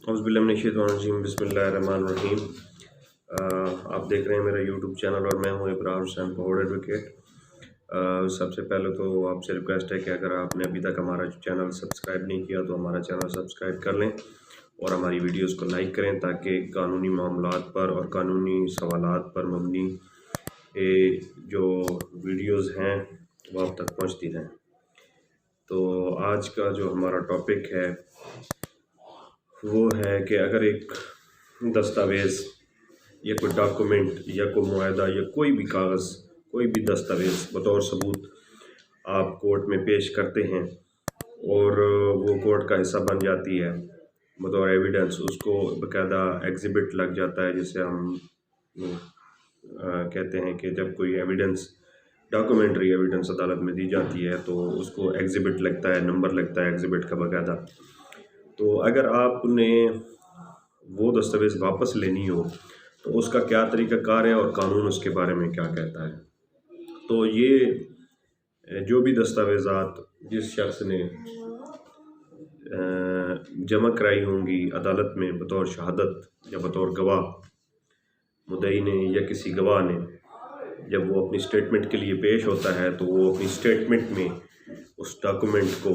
औज़ुबिल्लाहिमिनश्शैतानिर्रजीम बिस्मिल्लाहिर्रहमानिर्रहीम। आप देख रहे हैं मेरा यूट्यूब चैनल और मैं हूँ इब्रार हुसैन पहोड़ एडवोकेट। सबसे पहले तो आपसे रिक्वेस्ट है कि अगर आपने अभी तक हमारा चैनल सब्सक्राइब नहीं किया तो हमारा चैनल सब्सक्राइब कर लें और हमारी वीडियोस को लाइक करें ताकि कानूनी मामलात पर और कानूनी सवालात पर मबनी जो वीडियोस हैं वो आप तक पहुँचती रहें। तो आज का जो हमारा टॉपिक है वो है कि अगर एक दस्तावेज़ या कोई डॉक्यूमेंट या कोई मुआहदा या कोई भी कागज़, कोई भी दस्तावेज़ बतौर सबूत आप कोर्ट में पेश करते हैं और वो कोर्ट का हिस्सा बन जाती है बतौर एविडेंस, उसको बाकायदा एग्ज़िबिट लग जाता है, जिसे हम कहते हैं कि जब कोई एविडेंस, डॉक्यूमेंट्री एविडेंस अदालत में दी जाती है तो उसको एग्ज़िबिट लगता है, नंबर लगता है एग्ज़िबिट का बाकायदा। तो अगर आपने वो दस्तावेज़ वापस लेनी हो तो उसका क्या तरीक़ाकार है और कानून उसके बारे में क्या कहता है। तो ये जो भी दस्तावेज़ात जिस शख्स ने जमा कराई होंगी अदालत में बतौर शहादत या बतौर गवाह, मुद्दई ने या किसी गवाह ने, जब वो अपनी स्टेटमेंट के लिए पेश होता है तो वो अपनी स्टेटमेंट में उस डॉक्यूमेंट को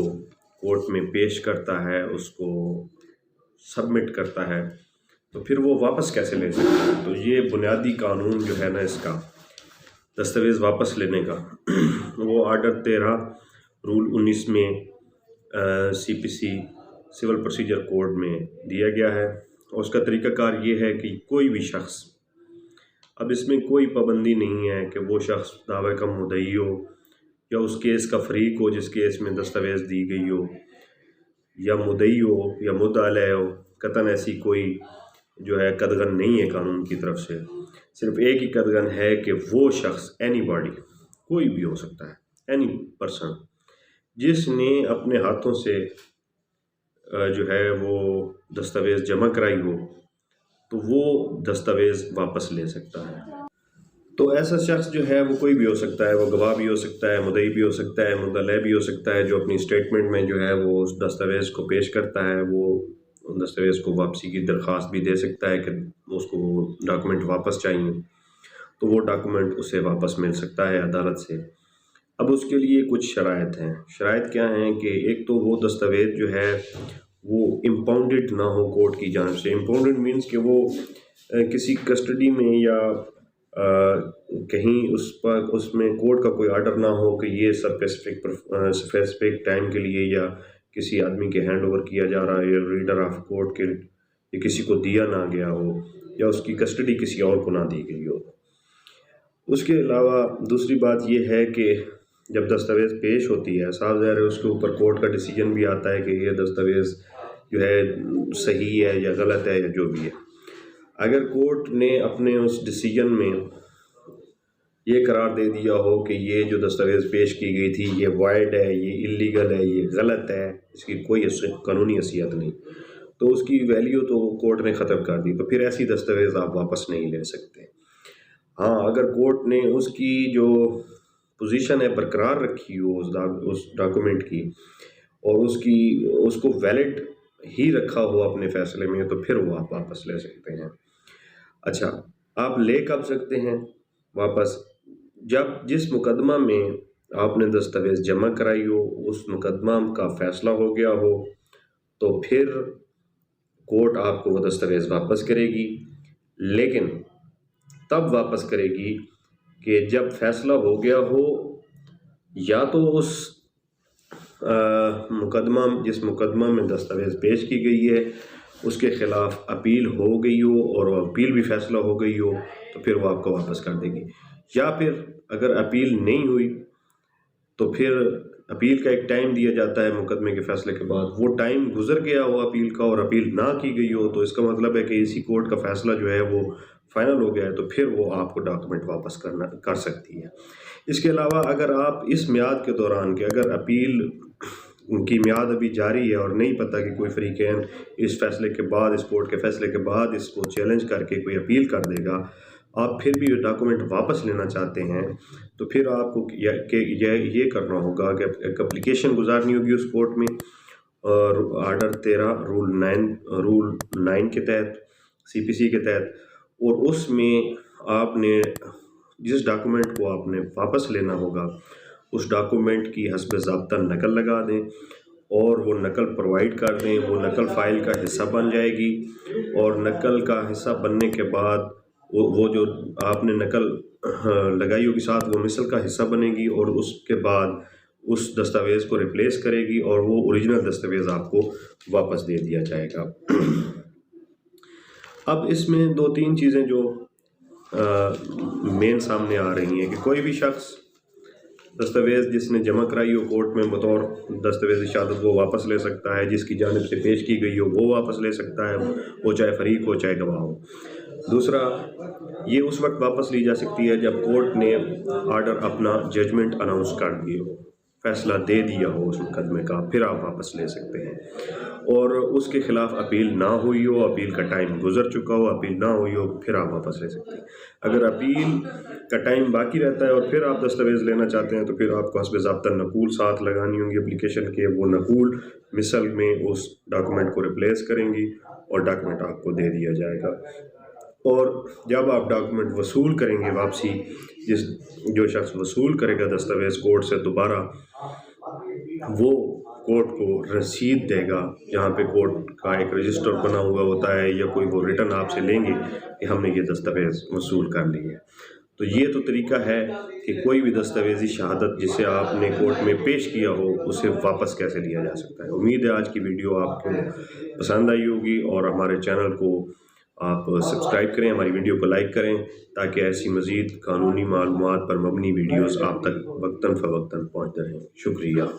कोर्ट में पेश करता है, उसको सबमिट करता है, तो फिर वो वापस कैसे ले सकता है। तो ये बुनियादी कानून जो है ना इसका दस्तावेज़ वापस लेने का वो आर्डर 13 रूल 19 में CPC सिविल प्रोसीजर कोड में दिया गया है। और उसका तरीक़ाकार ये है कि कोई भी शख्स, अब इसमें कोई पाबंदी नहीं है कि वो शख्स दावे का मुद्दई हो या उस केस का फ़रीक हो जिस केस में दस्तावेज़ दी गई हो, या मुद्दई हो या मुद्दा अलैह हो। कतन ऐसी कोई जो है कदगन नहीं है कानून की तरफ से। सिर्फ एक ही कदगन है कि वो शख्स, एनी बॉडी, कोई भी हो सकता है, एनी पर्सन, जिसने अपने हाथों से जो है वो दस्तावेज़ जमा कराई हो तो वो दस्तावेज़ वापस ले सकता है। तो ऐसा शख्स जो है वो कोई भी हो सकता है, वो गवाह भी हो सकता है, मुद्दई भी हो सकता है, मुद्दा अलैह भी हो सकता है, जो अपनी स्टेटमेंट में जो है वो उस दस्तावेज़ को पेश करता है। वो दस्तावेज़ को वापसी की दरख्वास्त भी दे सकता है कि उसको डॉक्यूमेंट वापस चाहिए, तो वो डॉक्यूमेंट उसे वापस मिल सकता है अदालत से। अब उसके लिए कुछ शराइत हैं। शराइत क्या हैं कि एक तो वो दस्तावेज़ जो है वो इम्पाउंडेड ना हो कोर्ट की जानिब से। इम्पाउंडेड मीन्स कि वो किसी कस्टडी में या कहीं उसमें कोर्ट का कोई आर्डर ना हो कि ये स्पेसिफिक टाइम के लिए या किसी आदमी के हैंड ओवर किया जा रहा है, या रीडर ऑफ कोर्ट के या किसी को दिया ना गया हो, या उसकी कस्टडी किसी और को ना दी गई हो। उसके अलावा दूसरी बात ये है कि जब दस्तावेज़ पेश होती है, साफ ज़ाहिर है उसके ऊपर कोर्ट का डिसीजन भी आता है कि ये दस्तावेज़ जो है सही है या गलत है या जो भी है। अगर कोर्ट ने अपने उस डिसीजन में ये करार दे दिया हो कि ये जो दस्तावेज़ पेश की गई थी ये वाइड है, ये इलीगल है, ये गलत है, इसकी कोई कानूनी हैसियत नहीं, तो उसकी वैल्यू तो कोर्ट ने ख़त्म कर दी, तो फिर ऐसी दस्तावेज़ आप वापस नहीं ले सकते। हाँ, अगर कोर्ट ने उसकी जो पोजीशन है बरकरार रखी हो उस डॉक्यूमेंट की और उसको वैलिड ही रखा हो अपने फ़ैसले में, तो फिर वो आप वापस ले सकते हैं। अच्छा, आप ले कब सकते हैं वापस? जब जिस मुकदमा में आपने दस्तावेज़ जमा कराई हो उस मुकदमा का फ़ैसला हो गया हो, तो फिर कोर्ट आपको वो दस्तावेज़ वापस करेगी। लेकिन तब वापस करेगी कि जब फ़ैसला हो गया हो, या तो उस जिस मुकदमा में दस्तावेज़ पेश की गई है उसके ख़िलाफ़ अपील हो गई हो और वो अपील भी फ़ैसला हो गई हो, तो फिर वो आपको वापस कर देगी। या फिर अगर अपील नहीं हुई तो फिर अपील का एक टाइम दिया जाता है मुकदमे के फ़ैसले के बाद। वो टाइम गुज़र गया हो अपील का और अपील ना की गई हो, तो इसका मतलब है कि इसी कोर्ट का फ़ैसला जो है वो फ़ाइनल हो गया है, तो फिर वो आपको डॉक्यूमेंट वापस कर सकती है। इसके अलावा अगर आप इस मियाद के दौरान कि अगर अपील उनकी मियाद अभी जारी है और नहीं पता कि कोई फ़रीक़ैन इस फ़ैसले के बाद, इस कोर्ट के फ़ैसले के बाद इसको चैलेंज करके कोई अपील कर देगा, आप फिर भी डॉक्यूमेंट वापस लेना चाहते हैं, तो फिर आपको ये करना होगा कि एक एप्लीकेशन गुजारनी होगी उस कोर्ट में اور آرڈر 13 رول 9 کے تحت CPC کے تحت، اور اس میں آپ نے جس ڈاکومنٹ کو آپ نے واپس لینا ہوگا اس ڈاکومنٹ کی حسب ضابطہ نقل لگا دیں اور وہ نقل پرووائڈ کر دیں۔ وہ نقل فائل کا حصہ بن جائے گی، اور نقل کا حصہ بننے کے بعد وہ جو آپ نے نقل لگائی ہوگی ساتھ وہ مثل کا حصہ بنے گی، اور اس کے بعد اس دستاویز کو ریپلیس کرے گی اور وہ اوریجنل دستاویز آپ کو واپس دے دیا جائے گا۔ اب اس میں 2-3 چیزیں جو مین سامنے آ رہی ہیں کہ کوئی بھی شخص دستاویز جس نے جمع کرائی ہو کورٹ میں بطور دستاویز شہادت وہ واپس لے سکتا ہے، جس کی جانب سے پیش کی گئی ہو وہ واپس لے سکتا ہے، وہ چاہے فریق ہو چاہے گواہ ہو۔ دوسرا، یہ اس وقت واپس لی جا سکتی ہے جب کورٹ نے آرڈر اپنا ججمنٹ اناؤنس کر دی ہو، فیصلہ دے دیا ہو اس مقدمے کا، پھر آپ واپس لے سکتے ہیں، اور اس کے خلاف اپیل نہ ہوئی ہو، اپیل کا ٹائم گزر چکا ہو، اپیل نہ ہوئی ہو، پھر آپ واپس لے سکتے ہیں۔ اگر اپیل کا ٹائم باقی رہتا ہے اور پھر آپ دستاویز لینا چاہتے ہیں تو پھر آپ کو حسب ضابطہ نقول ساتھ لگانی ہوں گی اپلیکیشن کے، وہ نقول مثل میں اس ڈاکومنٹ کو ریپلیس کریں گی اور ڈاکومنٹ آپ کو دے دیا جائے گا۔ اور جب آپ ڈاکومنٹ وصول کریں گے واپسی، جو شخص وصول کرے گا دستاویز کورٹ سے دوبارہ، وہ کورٹ کو رسید دے گا، جہاں پہ کورٹ کا ایک رجسٹر بنا ہوا ہوتا ہے، یا کوئی وہ ریٹن آپ سے لیں گے کہ ہم نے یہ دستاویز وصول کر لی ہے۔ تو یہ تو طریقہ ہے کہ کوئی بھی دستاویزی شہادت جسے آپ نے کورٹ میں پیش کیا ہو اسے واپس کیسے لیا جا سکتا ہے۔ امید ہے آج کی ویڈیو آپ کو پسند آئی ہوگی، اور ہمارے چینل کو آپ سبسکرائب کریں، ہماری ویڈیو کو لائک کریں، تاکہ ایسی مزید قانونی معلومات پر مبنی ویڈیوز آپ تک وقتاً فوقتاً پہنچتے رہیں۔ شکریہ۔